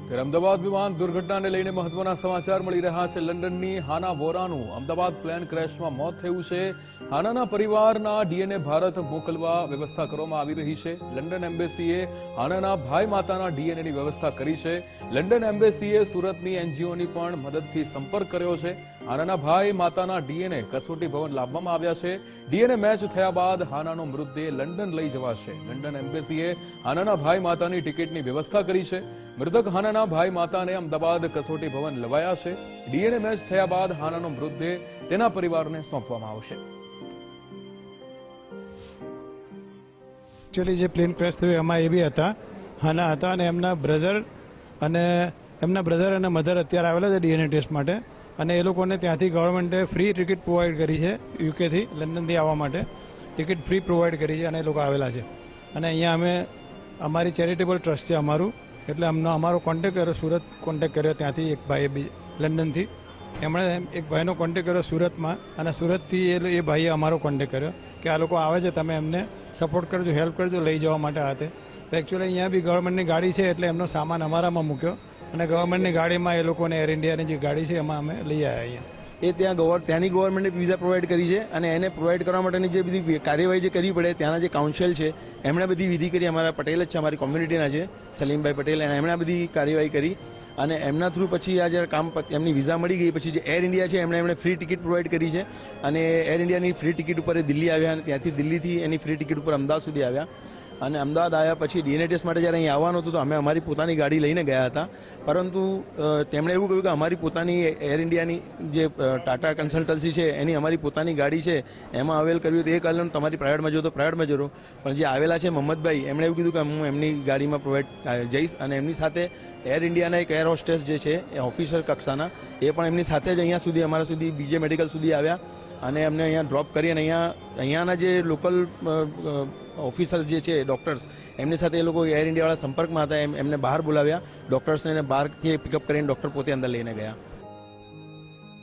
ત્યારે અમદાવાદ વિમાન દુર્ઘટનાને લઈને મહત્વના સમાચાર મળી રહ્યા છે। લંડનની હાના વોરાનું અમદાવાદ પ્લેન ક્રેશમાં મોત થયું છે। હાનાના પરિવારના ડીએનએ ભારત મોકલવા વ્યવસ્થા કરવામાં આવી રહી છે। લંડન એમ્બેસીએ હાનાના ભાઈ માતાના ડીએનએની વ્યવસ્થા કરી છે। લંડન એમ્બેસીએ સુરતની એનજીઓની પણ મદદથી સંપર્ક કર્યો છે। હાનાના ભાઈ માતાના ડીએનએ કસોટી ભવન લાવવામાં આવ્યા છે। ડીએનએ મેચ થયા બાદ હાનાનો મૃતદેહ લંડન લઈ જવાશે। લંડન એમ્બેસીએ હાનાના ભાઈ માતાની ટિકિટની વ્યવસ્થા કરી છે। મૃતક હાનાના ભાઈ માતાને અમદાવાદ કસોટી ભવન લવાયા છે। ડીએનએ મેચ થયા બાદ હાનાનો મૃતદેહ તેના પરિવારને સોંપવામાં આવશે। एक्चुअली જે પ્લેન ક્રેશ થયું એમાં એ બી હતા, હાના હતા અને એમના બ્રધર અને મધર અત્યારે આવેલા છે ડીએનએ ટેસ્ટ માટે અને એ લોકોને ત્યાંથી ગવર્મેન્ટે ફ્રી ટિકિટ પ્રોવાઈડ કરી છે। યુકેથી લંડનથી આવવા માટે ટિકિટ ફ્રી પ્રોવાઈડ કરી છે અને એ લોકો આવેલા છે। અને અહીંયા અમે અમારી ચેરિટેબલ ટ્રસ્ટ છે અમારું, એટલે અમારો કોન્ટેક્ટ કર્યો, સુરત કોન્ટેક્ટ કર્યો ત્યાંથી એક ભાઈએ લંડનથી, એમણે એક ભાઈનો કોન્ટેક્ટ કર્યો સુરતમાં અને સુરતથી એ ભાઈએ અમારો કોન્ટેક્ટ કર્યો કે આ લોકો આવે છે, તમે એમને સપોર્ટ કરજો, હેલ્પ કરજો લઈ જવા માટે હાથે। તો એકચ્યુઅલી અહીંયા બી ગવર્મેન્ટની ગાડી છે એટલે એમનો સામાન અમારામાં મૂક્યો અને ગવર્મેન્ટની ગાડીમાં એ લોકોને એર ઇન્ડિયાની જે ગાડી છે એમાં અમે લઈ આવ્યા અહીંયા। એ ત્યાંની ગવર્મેન્ટે વિઝા પ્રોવાઈડ કરી છે અને એને પ્રોવાઈડ કરવા માટેની જે બધી કાર્યવાહી જે કરવી પડે ત્યાંના જે કાઉન્સિલ છે એમણે બધી વિધિ કરી। અમારા પટેલ જ છે, અમારી કોમ્યુનિટીના છે સલીમભાઈ પટેલ, અને એમણે બધી કાર્યવાહી કરી અને એમના થ્રુ પછી આ જ્યારે કામ એમની વિઝા મળી ગઈ પછી જે એર ઇન્ડિયા છે એમણે ફ્રી ટિકિટ પ્રોવાઈડ કરી છે અને એર ઇન્ડિયાની ફ્રી ટિકિટ ઉપર એ દિલ્હી આવ્યા અને ત્યાંથી દિલ્હીથી એની ફ્રી ટિકિટ ઉપર અમદાવાદ સુધી આવ્યા। અને અમદાવાદ આવ્યા પછી ડીએનએ ટેસ્ટ માટે જ્યારે અહીં આવવાનું હતું તો અમે અમારી પોતાની ગાડી લઈને ગયા હતા, પરંતુ તેમણે એવું કહ્યું કે અમારી પોતાની એર ઇન્ડિયાની જે ટાટા કન્સલ્ટન્સી છે એની અમારી પોતાની ગાડી છે એમાં અવેલ કર્યું તો એ કારણ તમારી પ્રાઇવેટમાં જો તો પ્રાઇવેટમાં જરો, પણ જે આવેલા છે મોહમ્મદભાઈ એમણે એવું કીધું કે હું એમની ગાડીમાં પ્રોવાઈડ જઈશ અને એમની સાથે એર ઇન્ડિયાના એક એર હોસ્ટેસ જે છે એ ઓફિસર કક્ષાના એ પણ એમની સાથે જ અહીંયા સુધી અમારા સુધી બીજે મેડિકલ સુધી આવ્યા અને એમને અહીંયા ડ્રોપ કરી અને અહીંયાના જે લોકલ ઓફિસર્સ જે છે ડૉક્ટર્સ એમની સાથે એ લોકો એર ઇન્ડિયાવાળા સંપર્કમાં હતા, એમને બહાર બોલાવ્યા ડૉક્ટર્સને, બહારથી પિકઅપ કરીને ડૉક્ટર પોતે અંદર લઈને ગયા।